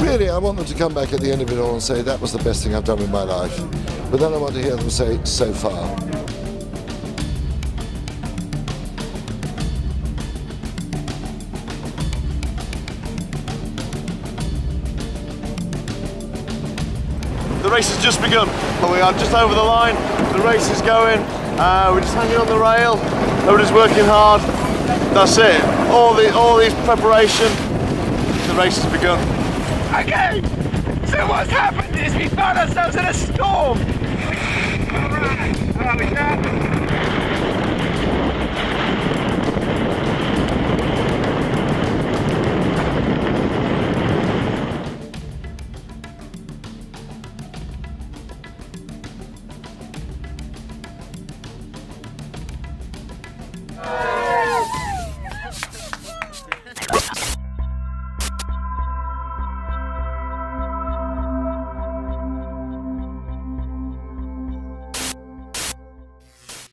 Really, I want them to come back at the end of it all and say that was the best thing I've done in my life. But then I want to hear them say, so far. The race has just begun. We are just over the line. The race is going. We're just hanging on the rail. Everybody's working hard. That's it. All these preparation. The race has begun. Okay, so what's happened is we found ourselves in a storm. Alright, are we done?